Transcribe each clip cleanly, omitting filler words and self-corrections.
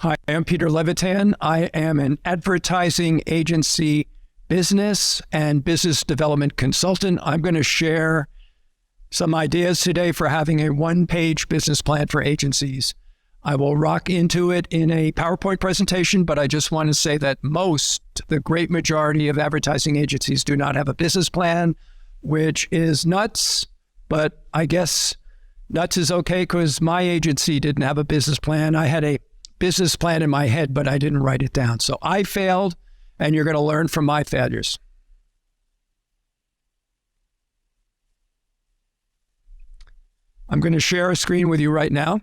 Hi, I'm Peter Levitan. I am an advertising agency business and business development consultant. I'm going to share some ideas today for having a one-page business plan for agencies. I will rock into it in a PowerPoint presentation, but I just want to say that the great majority of advertising agencies do not have a business plan, which is nuts, but I guess nuts is okay because my agency didn't have a business plan. I had a business plan in my head, but I didn't write it down. So I failed, and you're going to learn from my failures. I'm going to share a screen with you right now.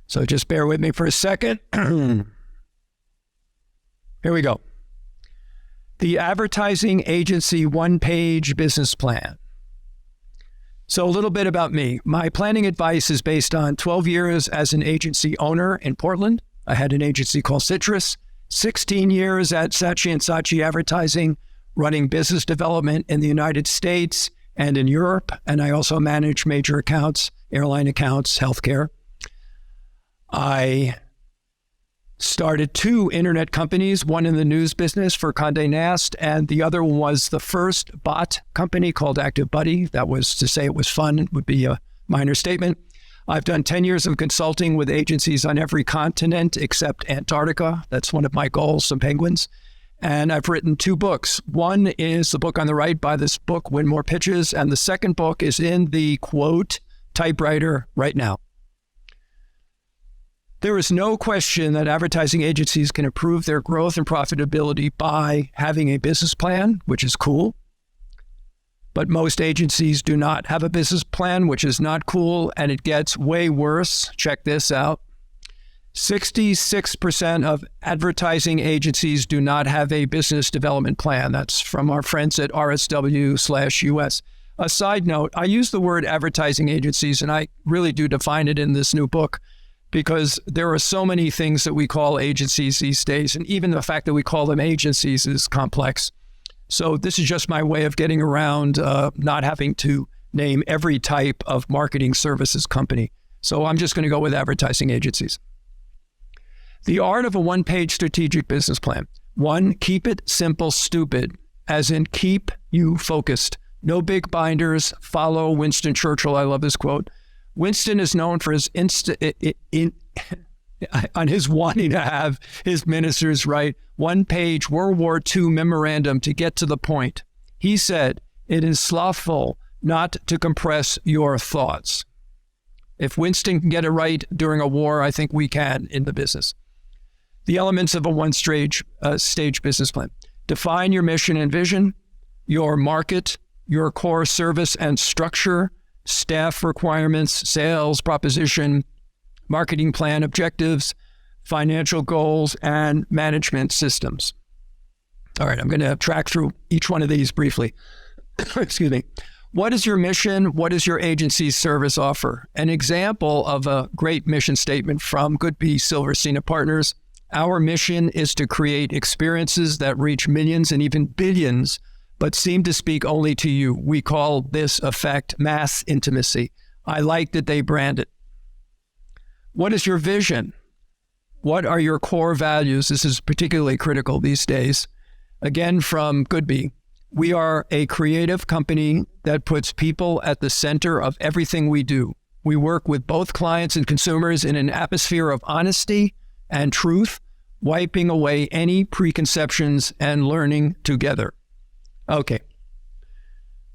So just bear with me for a second. Here we go. The advertising agency one-page business plan. So a little bit about me. My planning advice is based on 12 years as an agency owner in Portland. I had an agency called Citrus, 16 years at Saatchi & Saatchi Advertising, running business development in the United States and in Europe. And I also manage major accounts, airline accounts, healthcare. I started 2 internet companies, one in the news business for Condé Nast, and the other was the first bot company called ActiveBuddy. That was to say it was fun, would be a minor statement. I've done 10 years of consulting with agencies on every continent except Antarctica. That's one of my goals, some penguins. And I've written 2 books. One is the book on the right, Buy This Book, Win More Pitches. And the second book is in the, quote, typewriter right now. There is no question that advertising agencies can improve their growth and profitability by having a business plan, which is cool. But most agencies do not have a business plan, which is not cool, and it gets way worse. Check this out. 66% of advertising agencies do not have a business development plan. That's from our friends at RSW/US. A side note, I use the word advertising agencies, and I really do define it in this new book, because there are so many things that we call agencies these days, and even the fact that we call them agencies is complex. So this is just my way of getting around not having to name every type of marketing services company. So I'm just going to go with advertising agencies. The art of a one-page strategic business plan. 1, keep it simple, stupid, as in keep you focused. No big binders. Follow Winston Churchill. I love this quote. Winston is known for his on his wanting to have his ministers write one-page World War II memorandum to get to the point. He said, "It is slothful not to compress your thoughts." If Winston can get it right during a war, I think we can in the business. The elements of a one-stage business plan. Define your mission and vision, your market, your core service and structure, staff requirements, sales proposition, marketing plan objectives, financial goals, and management systems. All right, I'm going to track through each one of these briefly. Excuse me. What is your mission? What is your agency's service offer? An example of a great mission statement from Goodby Silverstein Partners. Our mission is to create experiences that reach millions and even billions but seem to speak only to you. We call this effect mass intimacy. I like that they brand it. What is your vision? What are your core values? This is particularly critical these days. Again, from Goodby. We are a creative company that puts people at the center of everything we do. We work with both clients and consumers in an atmosphere of honesty and truth, wiping away any preconceptions and learning together. Okay.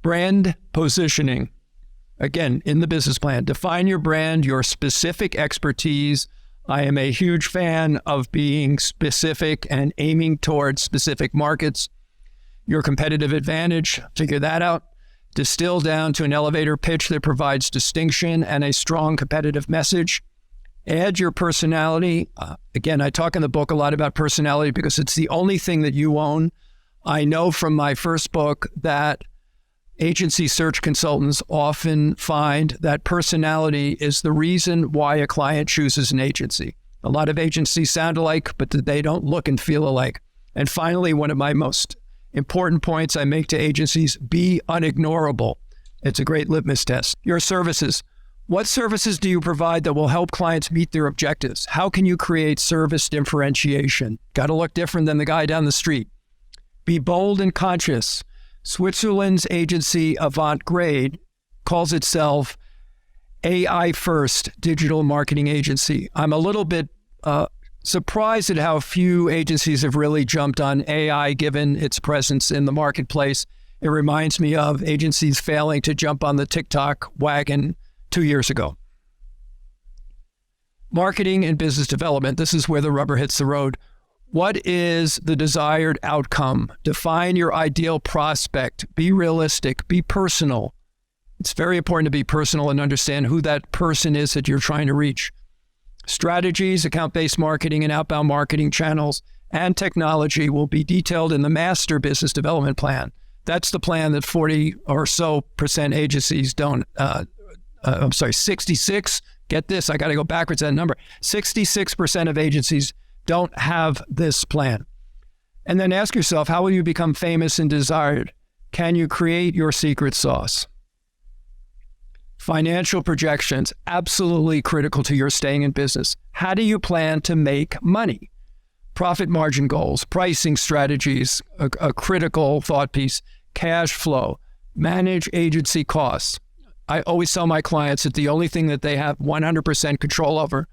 Brand positioning. Again, in the business plan, define your brand, your specific expertise. I am a huge fan of being specific and aiming towards specific markets. Your competitive advantage, figure that out. Distill down to an elevator pitch that provides distinction and a strong competitive message. Add your personality. Again, I talk in the book a lot about personality because it's the only thing that you own. I know from my first book that agency search consultants often find that personality is the reason why a client chooses an agency. A lot of agencies sound alike, but they don't look and feel alike. And finally, one of my most Important points I make to agencies: be unignorable. It's a great litmus test. Your services. What services do you provide that will help clients meet their objectives? How can you create service differentiation? Got to look different than the guy down the street. Be bold and conscious. Switzerland's agency Avant-Grade calls itself AI first digital marketing agency. I'm a little bit surprised at how few agencies have really jumped on AI given its presence in the marketplace. It reminds me of agencies failing to jump on the TikTok wagon 2 years ago. Marketing and business development. This is where the rubber hits the road. What is the desired outcome? Define your ideal prospect. Be realistic. Be personal. It's very important to be personal and understand who that person is that you're trying to reach. Strategies, account-based marketing and outbound marketing channels, and technology will be detailed in the master business development plan. That's the plan that 40% or so agencies don't. 66. Get this, I got to go backwards that number. 66% of agencies don't have this plan. And then ask yourself, how will you become famous and desired? Can you create your secret sauce? Financial projections, absolutely critical to your staying in business. How do you plan to make money? Profit margin goals, pricing strategies, a critical thought piece, cash flow, manage agency costs. I always tell my clients that the only thing that they have 100% control over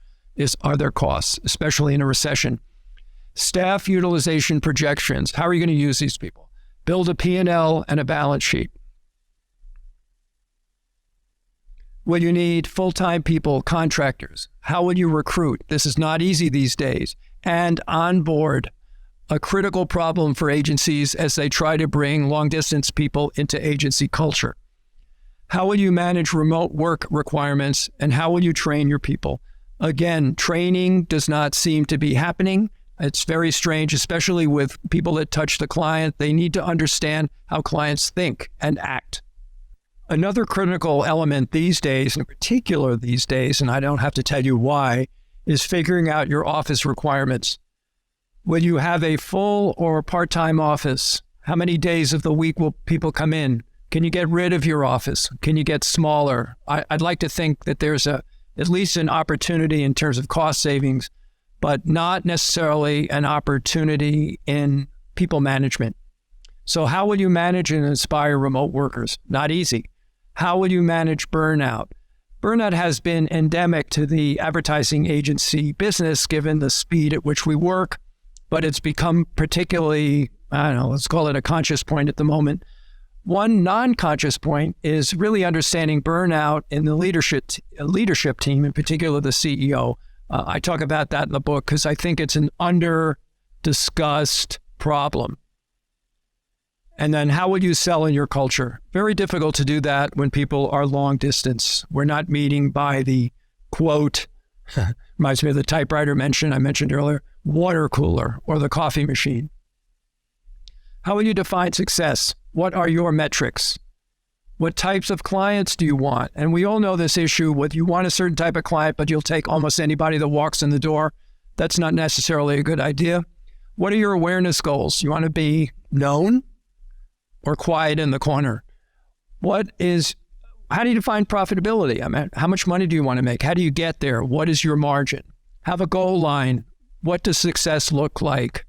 are their costs, especially in a recession. Staff utilization projections. How are you going to use these people? Build a P&L and a balance sheet. Will you need full-time people, contractors? How will you recruit? This is not easy these days. And onboard, a critical problem for agencies as they try to bring long-distance people into agency culture. How will you manage remote work requirements, and how will you train your people? Again, training does not seem to be happening. It's very strange, especially with people that touch the client. They need to understand how clients think and act. Another critical element these days, in particular these days, and I don't have to tell you why, is figuring out your office requirements. Will you have a full or part-time office? How many days of the week will people come in? Can you get rid of your office? Can you get smaller? I'd like to think that there's at least an opportunity in terms of cost savings, but not necessarily an opportunity in people management. So how will you manage and inspire remote workers? Not easy. How will you manage burnout? Burnout has been endemic to the advertising agency business given the speed at which we work, but it's become particularly, let's call it a conscious point at the moment. One non-conscious point is really understanding burnout in the leadership team, in particular the CEO. I talk about that in the book because I think it's an under-discussed problem. And then how would you sell in your culture? Very difficult to do that when people are long distance. We're not meeting by the quote, reminds me of the typewriter I mentioned earlier, water cooler or the coffee machine. How will you define success? What are your metrics? What types of clients do you want? And we all know this issue with you want a certain type of client, but you'll take almost anybody that walks in the door. That's not necessarily a good idea. What are your awareness goals? You want to be known or quiet in the corner? How do you define profitability? I mean, how much money do you want to make? How do you get there? What is your margin? Have a goal line. What does success look like?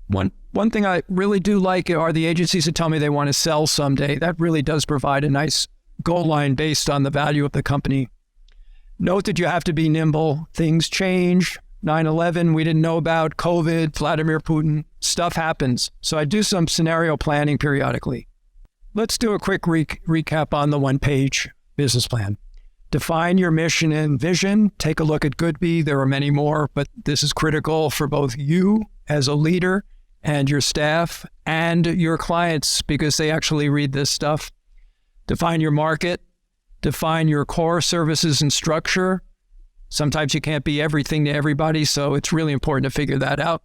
One thing I really do like are the agencies that tell me they want to sell someday. That really does provide a nice goal line based on the value of the company. Note that you have to be nimble. Things change. 9/11, we didn't know about. COVID, Vladimir Putin, stuff happens. So I do some scenario planning periodically. Let's do a quick recap on the one-page business plan. Define your mission and vision. Take a look at Goodby. There are many more, but this is critical for both you as a leader and your staff and your clients because they actually read this stuff. Define your market. Define your core services and structure. Sometimes you can't be everything to everybody, so it's really important to figure that out.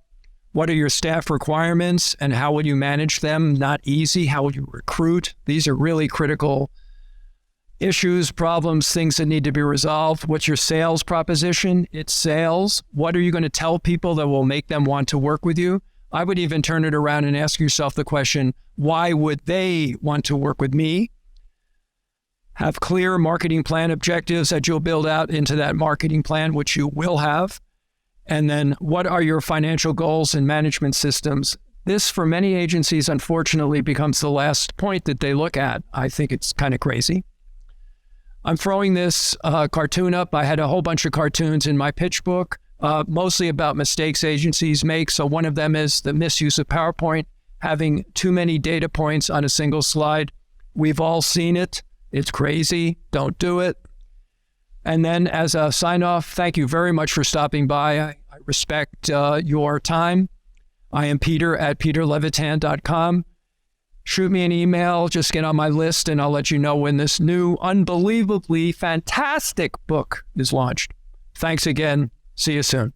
What are your staff requirements and how will you manage them? Not easy. How will you recruit? These are really critical issues, problems, things that need to be resolved. What's your sales proposition? It's sales. What are you going to tell people that will make them want to work with you? I would even turn it around and ask yourself the question, why would they want to work with me? Have clear marketing plan objectives that you'll build out into that marketing plan, which you will have. And then what are your financial goals and management systems? This, for many agencies, unfortunately, becomes the last point that they look at. I think it's kind of crazy. I'm throwing this cartoon up. I had a whole bunch of cartoons in my pitch book, mostly about mistakes agencies make. So one of them is the misuse of PowerPoint, having too many data points on a single slide. We've all seen it. It's crazy. Don't do it. And then as a sign-off, thank you very much for stopping by. I respect your time. I am Peter at peterlevitan.com. Shoot me an email. Just get on my list, and I'll let you know when this new, unbelievably fantastic book is launched. Thanks again. See you soon.